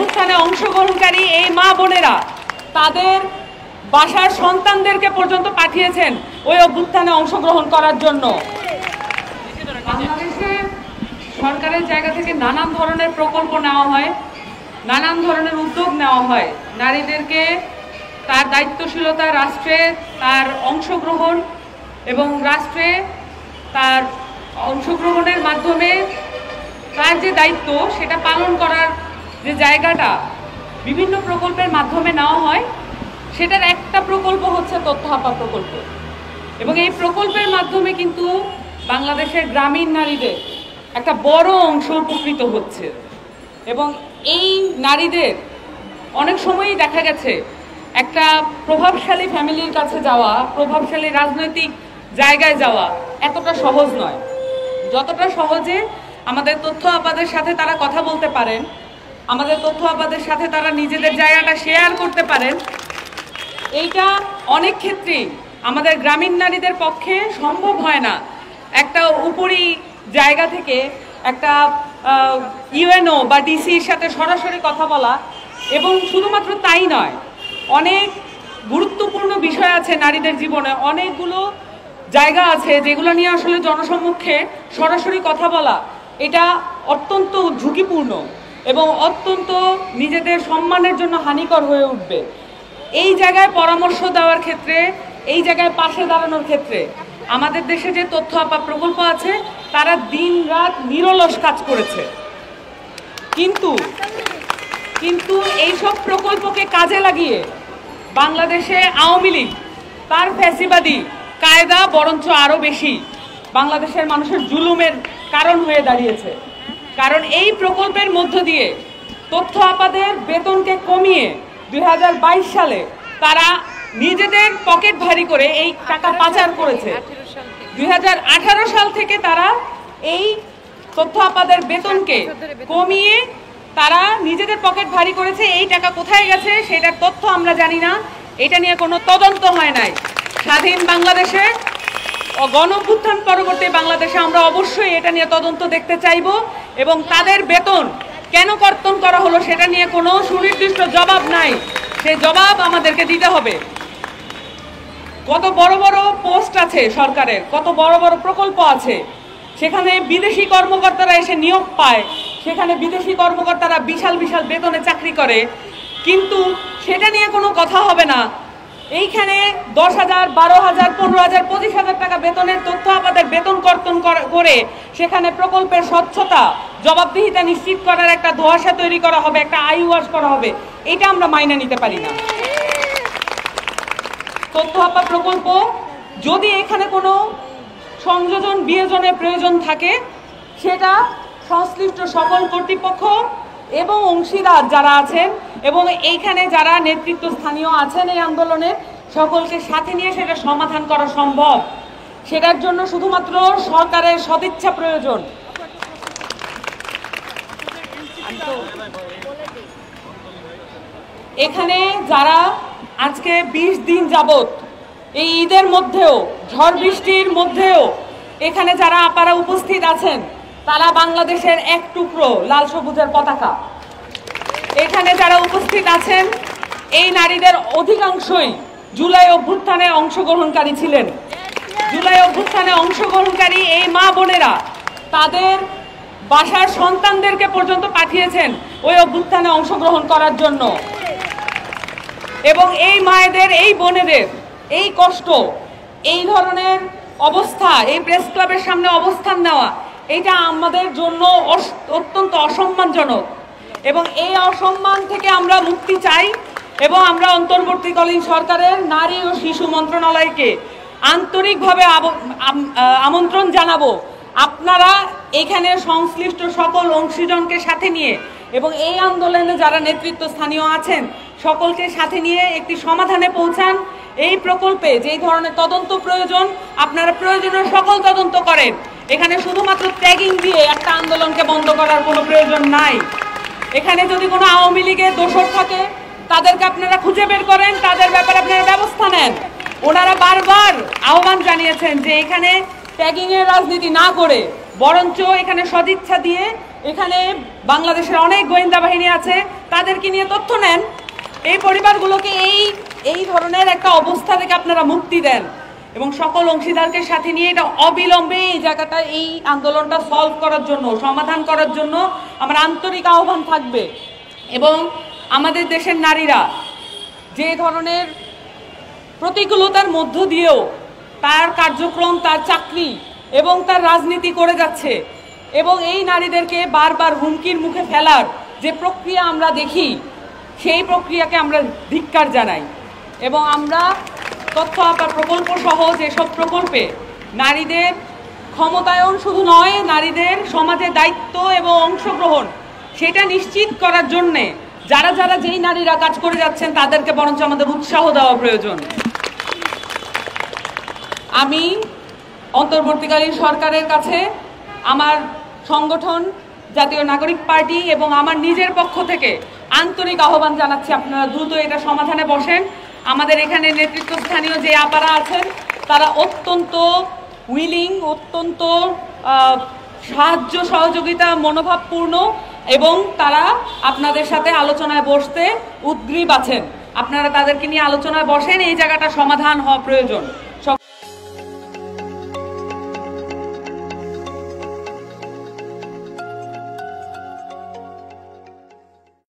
অভ্যুত্থানে অংশগ্রহণকারী এই মা বোনেরা তাদের বাসার সন্তানদেরকে পর্যন্ত পাঠিয়েছেন ওই অভ্যুত্থানে অংশগ্রহণ করার জন্য। বাংলাদেশে সরকারের জায়গা থেকে নানান ধরনের প্রকল্প নেওয়া হয়, নানান ধরনের উদ্যোগ নেওয়া হয়, নারীদেরকে তার দায়িত্বশীলতা, রাষ্ট্রে তার অংশগ্রহণ এবং রাষ্ট্রে তার অংশগ্রহণের মাধ্যমে তার যে দায়িত্ব সেটা পালন করার যে জায়গাটা বিভিন্ন প্রকল্পের মাধ্যমে নেওয়া হয়, সেটার একটা প্রকল্প হচ্ছে তথ্য আপা প্রকল্প। এবং এই প্রকল্পের মাধ্যমে কিন্তু বাংলাদেশের গ্রামীণ নারীদের একটা বড় অংশ উপকৃত হচ্ছে। এবং এই নারীদের অনেক সময়ই দেখা গেছে একটা প্রভাবশালী ফ্যামিলির কাছে যাওয়া, প্রভাবশালী রাজনৈতিক জায়গায় যাওয়া এতটা সহজ নয়। যতটা সহজে আমাদের তথ্য আপাদের সাথে তারা কথা বলতে পারেন, আমাদের তথ্য আপাদের সাথে তারা নিজেদের জায়গাটা শেয়ার করতে পারেন, এইটা অনেক ক্ষেত্রেই আমাদের গ্রামীণ নারীদের পক্ষে সম্ভব হয় না। একটা উপরি জায়গা থেকে একটা ইউএনও বা ডিসির সাথে সরাসরি কথা বলা, এবং শুধুমাত্র তাই নয়, অনেক গুরুত্বপূর্ণ বিষয় আছে নারীদের জীবনে, অনেকগুলো জায়গা আছে যেগুলো নিয়ে আসলে জনসম্মুখে সরাসরি কথা বলা এটা অত্যন্ত ঝুঁকিপূর্ণ এবং অত্যন্ত নিজেদের সম্মানের জন্য হানিকর হয়ে উঠবে। এই জায়গায় পরামর্শ দেওয়ার ক্ষেত্রে, এই জায়গায় পাশে দাঁড়ানোর ক্ষেত্রে আমাদের দেশে যে তথ্য আপা প্রকল্প আছে তারা দিন রাত নিরলস কাজ করেছে। কিন্তু এইসব প্রকল্পকে কাজে লাগিয়ে বাংলাদেশে আওয়ামী লীগ তার ফ্যাসিবাদী কায়দা বরঞ্চ আরও বেশি বাংলাদেশের মানুষের জুলুমের কারণ হয়ে দাঁড়িয়েছে। কারণ এই প্রকল্পের মধ্য দিয়ে তথ্য আপাদের বেতনকে কমিয়ে 2022 সালে তারা নিজেদের পকেট ভারী করে এই টাকা পাচার করেছে। 2018 সাল থেকে তারা এই তথ্য আপাদের বেতনকে কমিয়ে তারা নিজেদের পকেট ভারী করেছে। এই টাকা কোথায় গেছে সেটার তথ্য আমরা জানি না, এটা নিয়ে কোনো তদন্ত হয় নাই। স্বাধীন বাংলাদেশে, গণঅভ্যুত্থান পরবর্তী বাংলাদেশে আমরা অবশ্যই এটা নিয়ে তদন্ত দেখতে চাইব এবং তাদের বেতন কেন কর্তন করা হলো সেটা নিয়ে কোনো সুনির্দিষ্ট জবাব নাই, সেই জবাব আমাদেরকে দিতে হবে। কত বড় বড় পোস্ট আছে সরকারের, কত বড় বড় প্রকল্প আছে, সেখানে বিদেশি কর্মকর্তারা এসে নিয়োগ পায়, সেখানে বিদেশি কর্মকর্তারা বিশাল বিশাল বেতনে চাকরি করে, কিন্তু সেটা নিয়ে কোনো কথা হবে না। এইখানে 10,000, 12,000, 15,000, 25,000 টাকা বেতনের তথ্য আমাদের বেতন কর্তন করে সেখানে প্রকল্পের স্বচ্ছতা, জবাবদিহিতা নিশ্চিত করার একটা ধোঁয়াশা তৈরি করা হবে, একটা আই ওয়াশ করা হবে, এটা আমরা মাইনে নিতে পারি না। তথ্য আপা প্রকল্প যদি এখানে কোনো সংযোজন বিয়োজনের প্রয়োজন থাকে সেটা সংশ্লিষ্ট সকল কর্তৃপক্ষ এবং অংশীদার যারা আছেন এবং এইখানে যারা নেতৃত্ব স্থানীয় আছেন এই আন্দোলনে সকলকে সাথে নিয়ে সেটা সমাধান করা সম্ভব। সেটার জন্য শুধুমাত্র সরকারের সদিচ্ছা প্রয়োজন। এখানে যারা আজকে 20 দিন যাবত এই ঈদের মধ্যেও, ঝড় বৃষ্টির মধ্যেও এখানে যারা আপারা উপস্থিত আছেন তারা বাংলাদেশের এক টুকরো লাল সবুজের পতাকা। এখানে যারা উপস্থিত আছেন এই নারীদের অধিকাংশই জুলাই অভ্যুত্থানে অংশগ্রহণকারী ছিলেন। জুলাই অভ্যুত্থানে অংশগ্রহণকারী এই মা বোনেরা তাদের বাসার সন্তানদেরকে পর্যন্ত পাঠিয়েছেন ওই অভ্যুত্থানে অংশগ্রহণ করার জন্য। এবং এই মায়েদের, এই বোনেদের এই কষ্ট, এই ধরনের অবস্থা, এই প্রেস ক্লাবের সামনে অবস্থান নেওয়া, এটা আমাদের জন্য অত্যন্ত অসম্মানজনক এবং এই অসম্মান থেকে আমরা মুক্তি চাই এবং আমরা অন্তর্বর্তীকালীন সরকারের নারী ও শিশু মন্ত্রণালয়কে আন্তরিকভাবে আমন্ত্রণ জানাবো, আপনারা এখানে সংশ্লিষ্ট সকল অংশীজনকে সাথে নিয়ে এবং এই আন্দোলনে যারা নেতৃত্ব স্থানীয় আছেন সকলকে সাথে নিয়ে একটি সমাধানে পৌঁছান। এই প্রকল্পে যেই ধরনের তদন্ত প্রয়োজন আপনারা প্রয়োজনীয় সকল তদন্ত করেন। এখানে শুধুমাত্র ট্যাগিং দিয়ে একটা আন্দোলনকে বন্ধ করার কোনো প্রয়োজন নাই। এখানে যদি কোনো আওয়ামী লীগের দোষর থাকে তাদেরকে আপনারা খুঁজে বের করেন, তাদের ব্যাপারে আপনারা ব্যবস্থা নেন। ওনারা বারবার আহ্বান জানিয়েছেন যে এখানে ট্যাগিংয়ের রাজনীতি না করে বরঞ্চ এখানে সদিচ্ছা দিয়ে এখানে বাংলাদেশের অনেক গোয়েন্দা বাহিনী আছে, তাদেরকে নিয়ে তথ্য নেন, এই পরিবারগুলোকে এই ধরনের একটা অবস্থা থেকে আপনারা মুক্তি দেন এবং সকল অংশীদারকে সাথে নিয়ে এটা অবিলম্বে এই জায়গাটা, এই আন্দোলনটা সলভ করার জন্য, সমাধান করার জন্য আমার আন্তরিক আহ্বান থাকবে। এবং আমাদের দেশের নারীরা যে ধরনের প্রতিকূলতার মধ্য দিয়েও তার কার্যক্রম, তার চাকরি এবং তার রাজনীতি করে যাচ্ছে এবং এই নারীদেরকে বারবার হুমকির মুখে ফেলার যে প্রক্রিয়া আমরা দেখি, সেই প্রক্রিয়াকে আমরা ধিক্কার জানাই এবং আমরা তথ্য আপার প্রকল্প সহ যেসব প্রকল্পে নারীদের ক্ষমতায়ন শুধু নয়, নারীদের সমাজে দায়িত্ব এবং অংশগ্রহণ সেটা নিশ্চিত করার জন্যে যারা যারা যেই নারীরা কাজ করে যাচ্ছেন তাদেরকে বরঞ্চ আমাদের উৎসাহ দেওয়া প্রয়োজন। আমি অন্তর্বর্তীকালীন সরকারের কাছে আমার সংগঠন জাতীয় নাগরিক পার্টি এবং আমার নিজের পক্ষ থেকে আন্তরিক আহ্বান জানাচ্ছি, আপনারা দ্রুত এটা সমাধানে বসেন। আমাদের এখানে নেতৃত্বস্থানীয় যে আপারা আছেন তারা অত্যন্ত উইলিং, অত্যন্ত সাহায্য সহযোগিতা মনোভাবপূর্ণ এবং তারা আপনাদের সাথে আলোচনায় বসতে উদ্গ্রীব আছেন। আপনারা তাদেরকে নিয়ে আলোচনায় বসেন, এই জায়গাটা সমাধান হওয়া প্রয়োজন।